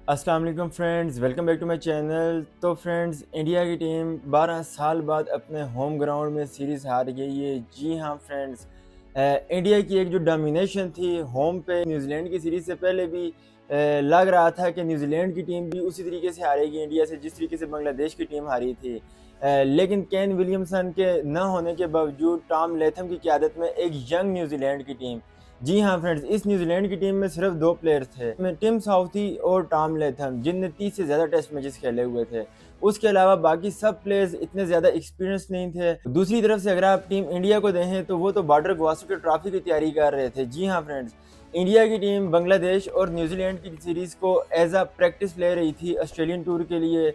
अस्सलाम वालेकुम friends, welcome back to my channel. तो फ्रेंड्स, इंडिया की टीम 12 साल बाद अपने होम ग्राउंड में सीरीज़ हार गई है। जी हाँ फ्रेंड्स, इंडिया की एक जो डोमिनेशन थी होम पे न्यूजीलैंड की सीरीज़ से पहले भी लग रहा था कि न्यूजीलैंड की टीम भी उसी तरीके से हारेगी इंडिया से जिस तरीके से बांग्लादेश की टीम हारी थी। लेकिन केन विलियमसन के न होने के बावजूद टॉम लैथम की क़यादत में एक यंग न्यूजीलैंड की टीम, जी हाँ फ्रेंड्स, इस न्यूजीलैंड की टीम में सिर्फ 2 प्लेयर्स थे, टिम साउथी और टॉम लैथम, जिनने 30 से ज़्यादा टेस्ट मैचेस खेले हुए थे। उसके अलावा बाकी सब प्लेयर्स इतने ज़्यादा एक्सपीरियंस नहीं थे। दूसरी तरफ से अगर आप टीम इंडिया को देखें तो वो तो बॉर्डर गवास्कर ट्रॉफी की तैयारी कर रहे थे। जी हाँ फ्रेंड्स, इंडिया की टीम बांग्लादेश और न्यूजीलैंड की सीरीज़ को एज अ प्रैक्टिस ले रही थी ऑस्ट्रेलियन टूर के लिए,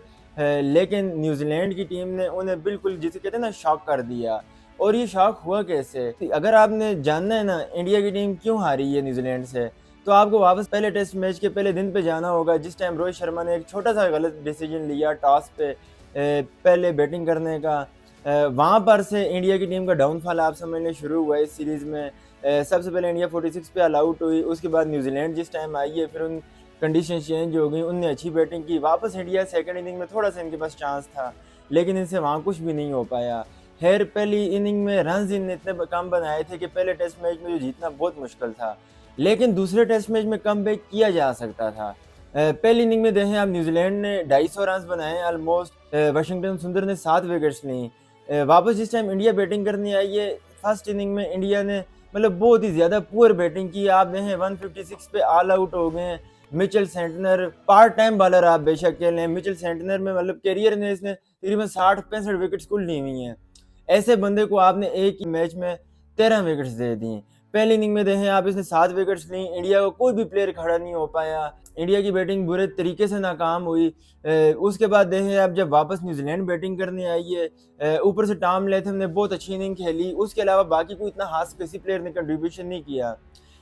लेकिन न्यूजीलैंड की टीम ने उन्हें बिल्कुल जिसे कहते हैं ना शॉक कर दिया। और ये शॉक हुआ कैसे? अगर आपने जानना है ना इंडिया की टीम क्यों हारी है न्यूजीलैंड से, तो आपको वापस पहले टेस्ट मैच के पहले दिन पे जाना होगा, जिस टाइम रोहित शर्मा ने एक छोटा-सा गलत डिसीजन लिया टॉस पे पहले बैटिंग करने का। वहाँ पर से इंडिया की टीम का डाउनफॉल आप समझने शुरू हुआ इस सीरीज़ में। सबसे पहले इंडिया 46 पे ऑल आउट हुई, उसके बाद न्यूजीलैंड जिस टाइम आई है फिर उन कंडीशन चेंज हो गई, उनने अच्छी बैटिंग की। वापस इंडिया सेकंड इनिंग में थोड़ा-सा इनके पास चांस था, लेकिन इनसे वहाँ कुछ भी नहीं हो पाया। खैर, पहली इनिंग में रन्स इनने इतने कम बनाए थे कि पहले टेस्ट मैच में जो जीतना बहुत मुश्किल था, लेकिन दूसरे टेस्ट मैच में कमबैक किया जा सकता था। पहली इनिंग में देखें आप, न्यूजीलैंड ने 250 रन्स बनाए ऑलमोस्ट, वाशिंगटन सुंदर ने 7 विकेट्स लीं। वापस जिस टाइम इंडिया बैटिंग करने आई है, फर्स्ट इनिंग में इंडिया ने मतलब बहुत ही ज़्यादा पुअर बैटिंग की। आप देखें 156 पे ऑल आउट हो गए हैं। Mitchell Santner part time bowler आप बेशक कह लें, मिचेल सेंटनर में मतलब करियर में इसने तकरीबन 60-65 विकेट्स कुल ली हुई हैं। ऐसे बंदे को आपने एक ही मैच में 13 विकेट्स दे दिए। पहली इनिंग में देखें आप, इसने 7 विकेट्स ली, इंडिया को कोई भी प्लेयर खड़ा नहीं हो पाया। इंडिया की बैटिंग बुरे तरीके से नाकाम हुई। उसके बाद देखें आप, जब वापस न्यूजीलैंड बैटिंग करने आई है, ऊपर से टॉम लैथम ने बहुत अच्छी इनिंग खेली, उसके अलावा बाकी कोई इतना खास किसी प्लेयर ने कंट्रीब्यूशन नहीं किया।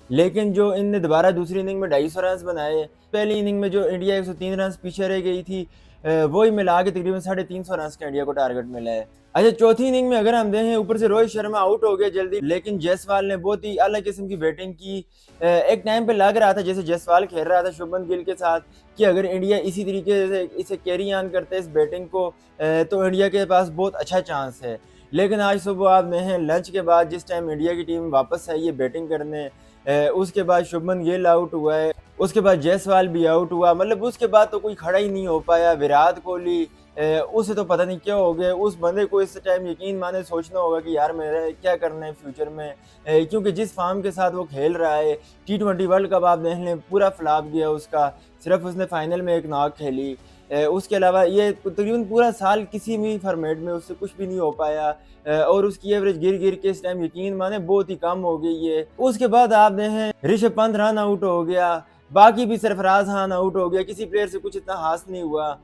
लेकिन जो इनने दोबारा दूसरी इनिंग में 250 रन बनाए, पहली इनिंग में जो इंडिया 103 रन पीछे रह गई थी, वही मिला के तकरीबन 350 रन का इंडिया को टारगेट मिला है। अच्छा, चौथी इनिंग में अगर हम देखें, ऊपर से रोहित शर्मा आउट हो गए जल्दी, लेकिन जायसवाल ने बहुत ही अलग किस्म की बैटिंग की। एक टाइम पे लग रहा था जैसे जायसवाल खेल रहा था शुभमन गिल के साथ, कि अगर इंडिया इसी तरीके से इसे कैरी ऑन करते इस बैटिंग को, तो इंडिया के पास बहुत अच्छा चांस है। लेकिन आज सुबह आप देखें, लंच के बाद जिस टाइम इंडिया की टीम वापस आई है बैटिंग करने, उसके बाद शुभमन गिल आउट हुआ है, उसके बाद जायसवाल भी आउट हुआ, मतलब उसके बाद तो कोई खड़ा ही नहीं हो पाया। विराट कोहली, उसे तो पता नहीं क्या हो गया, उस बंदे को इस टाइम यकीन माने सोचना होगा कि यार मेरा क्या करना है फ्यूचर में, क्योंकि जिस फॉर्म के साथ वो खेल रहा है, T20 वर्ल्ड कप आप देख लें, पूरा फ्लॉप गया उसका, सिर्फ उसने फाइनल में एक नॉक खेली। उसके अलावा ये तकरीबन पूरा साल किसी भी फॉर्मेट में उससे कुछ भी नहीं हो पाया, और उसकी एवरेज गिर गिर के इस टाइम यकीन माने बहुत ही कम हो गई है। उसके बाद आप देखें, ऋषभ पंत रन आउट हो गया, बाकी भी सरफराज खान आउट हो गया, किसी प्लेयर से कुछ इतना हास नहीं हुआ।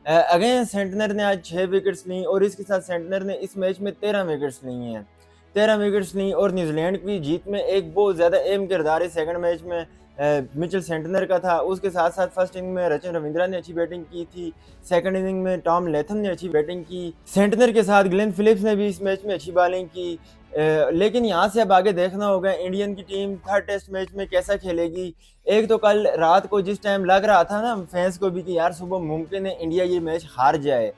अगेन सेंटनर ने आज 6 विकेट्स ली, और इसके साथ सेंटनर ने इस मैच में 13 विकेट्स ली हैं। 13 विकेट्स ली, और न्यूजीलैंड की जीत में एक बहुत ज़्यादा अहम किरदार है सेकंड मैच में मिचेल सेंटनर का था। उसके साथ साथ फर्स्ट इनिंग में रचिन रविंद्रा ने अच्छी बैटिंग की थी, सेकंड इनिंग में टॉम लैथम ने अच्छी बैटिंग की, सेंटनर के साथ ग्लेन फिलिप्स ने भी इस मैच में अच्छी बॉलिंग की। लेकिन यहाँ से अब आगे देखना होगा इंडियन की टीम थर्ड टेस्ट मैच में कैसा खेलेगी। एक तो कल रात को जिस टाइम लग रहा था ना फैंस को भी कि यार सुबह मुमकिन है इंडिया ये मैच हार जाए,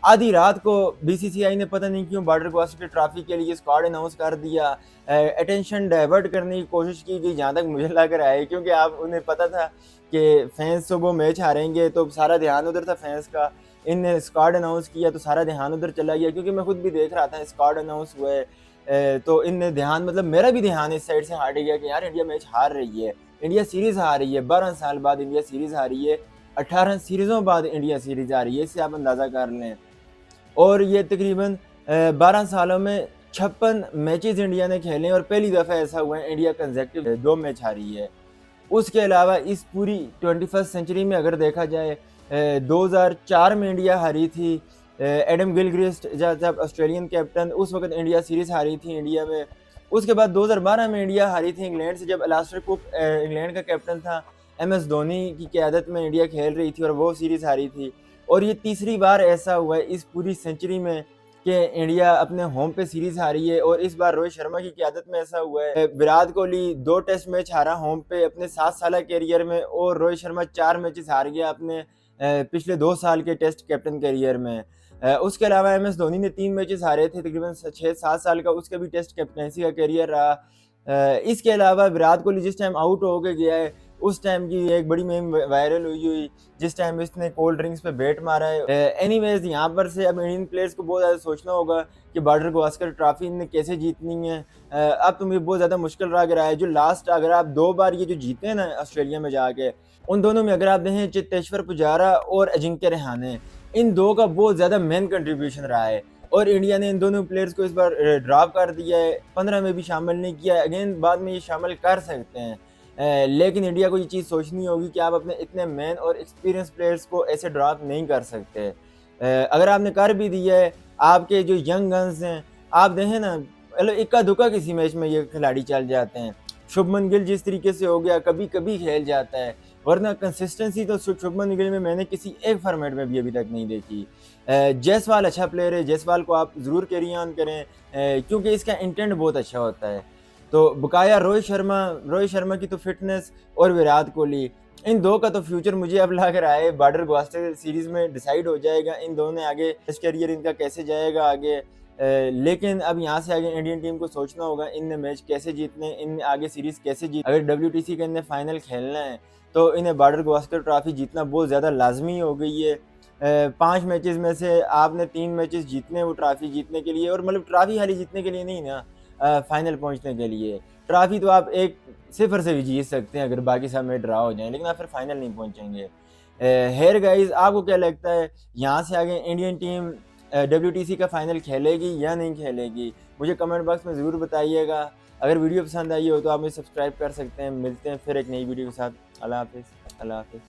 आधी रात को बीसीसीआई ने पता नहीं क्यों बॉर्डर गवास्कर ट्रॉफी के लिए स्क्वाड अनाउंस कर दिया। अटेंशन डाइवर्ट करने की कोशिश की गई, जहाँ तक मुझे लग रहा है, क्योंकि आप उन्हें पता था कि फैंस सुबह मैच हारेंगे, तो सारा ध्यान उधर था फैंस का। इनने स्क्वाड अनाउंस किया तो सारा ध्यान उधर चला गया, क्योंकि मैं खुद भी देख रहा था स्क्वाड अनाउंस हुआ है। तो इनने ध्यान, मतलब मेरा भी ध्यान इस साइड से हट गया कि यार इंडिया मैच हार रही है, इंडिया सीरीज़ हार रही है। 12 साल बाद इंडिया सीरीज़ हारी है, 18 सीरीज़ों बाद इंडिया सीरीज़ आ रही है, इससे आप अंदाज़ा कर लें। और ये तकरीबन 12 सालों में 56 मैचेस इंडिया ने खेले, और पहली दफ़ा ऐसा हुआ है इंडिया कंसेक्टिव 2 मैच हारी है। उसके अलावा इस पूरी 21st सेंचुरी में अगर देखा जाए, 2004 में इंडिया हारी थी, एडम गिलक्रिस्ट जब ऑस्ट्रेलियन कैप्टन, उस वक्त इंडिया सीरीज़ हारी थी इंडिया में। उसके बाद 2012 में इंडिया हारी थी इंग्लैंड से, जब अलास्टर कुक इंग्लैंड का कैप्टन था, MS धोनी की क़यादत में इंडिया खेल रही थी और वो सीरीज़ हारी थी। और ये तीसरी बार ऐसा हुआ है इस पूरी सेंचुरी में कि इंडिया अपने होम पे सीरीज हारी है और इस बार रोहित शर्मा की क़यादत में ऐसा हुआ है। विराट कोहली 2 टेस्ट मैच हारा होम पे अपने 7 साल करियर में, और रोहित शर्मा 4 मैचेस हार गया अपने पिछले 2 साल के टेस्ट कैप्टन करियर में। उसके अलावा एमएस धोनी ने 3 मैचेस हारे थे तकरीबन 6-7 साल का, उसका भी टेस्ट कैप्टनसी का करियर रहा। इसके अलावा विराट कोहली जिस टाइम आउट होकर गया है उस टाइम की एक बड़ी मीम वायरल हुई जिस टाइम इसने कोल्ड ड्रिंक्स पे बैट मारा है। एनीवेज यहाँ पर से अब इंडियन प्लेयर्स को बहुत ज़्यादा सोचना होगा कि बॉर्डर गावस्कर ट्रॉफी इन्हें कैसे जीतनी है। अब तो मुझे बहुत ज़्यादा मुश्किल लग रहा है। जो लास्ट अगर आप 2 बार ये जो जीते हैं ना ऑस्ट्रेलिया में जाके, उन दोनों में अगर आप देखें चेतेश्वर पुजारा और अजिंक्य रहाणे, इन 2 का बहुत ज़्यादा मेन कंट्रीब्यूशन रहा है और इंडिया ने इन दोनों प्लेयर्स को इस बार ड्रॉप कर दिया है, 15 में भी शामिल नहीं किया। अगेन बाद में ये शामिल कर सकते हैं, लेकिन इंडिया को ये चीज़ सोचनी होगी कि आप अपने इतने मेन और एक्सपीरियंस प्लेयर्स को ऐसे ड्रॉप नहीं कर सकते। अगर आपने कर भी दिया है, आपके जो यंग गन्स हैं, आप देखें ना, मतलब इक्का दुक्का किसी मैच में ये खिलाड़ी चल जाते हैं। शुभमन गिल जिस तरीके से हो गया, कभी कभी खेल जाता है, वरना कंसिस्टेंसी तो शुभमन गिल में मैंने किसी एक फॉर्मेट में भी अभी तक नहीं देखी। जायसवाल अच्छा प्लेयर है, जायसवाल को आप ज़रूर कैरी ऑन करें, क्योंकि इसका इंटेंट बहुत अच्छा होता है। तो बकाया रोहित शर्मा की तो फिटनेस और विराट कोहली, इन 2 का तो फ्यूचर मुझे अब लग रहा है बॉर्डर गावस्कर सीरीज़ में डिसाइड हो जाएगा। इन दोनों ने आगे टेस्ट करियर इनका कैसे जाएगा आगे। लेकिन अब यहाँ से आगे इंडियन टीम को सोचना होगा इनने मैच कैसे जीतने, इनने आगे सीरीज़ कैसे जीत। अगर WTC का इन्हें फाइनल खेलना है तो इन्हें बॉर्डर गावस्कर ट्रॉफी जीतना बहुत ज़्यादा लाजमी हो गई है। 5 मैचेस में से आपने 3 मैचेस जीतने वो ट्रॉफी जीतने के लिए, और मतलब ट्रॉफी खाली जीतने के लिए नहीं ना, फाइनल पहुंचने के लिए। ट्रॉफी तो आप 1-0 से भी जीत सकते हैं अगर बाकी सब में ड्रा हो जाएं, लेकिन आप फिर फाइनल नहीं पहुंचेंगे। हेयर गाइस, आपको क्या लगता है यहाँ से आगे इंडियन टीम WTC का फाइनल खेलेगी या नहीं खेलेगी? मुझे कमेंट बॉक्स में ज़रूर बताइएगा। अगर वीडियो पसंद आई हो तो आप मुझे सब्सक्राइब कर सकते हैं। मिलते हैं फिर एक नई वीडियो के साथ। अल्लाह हाफिज़।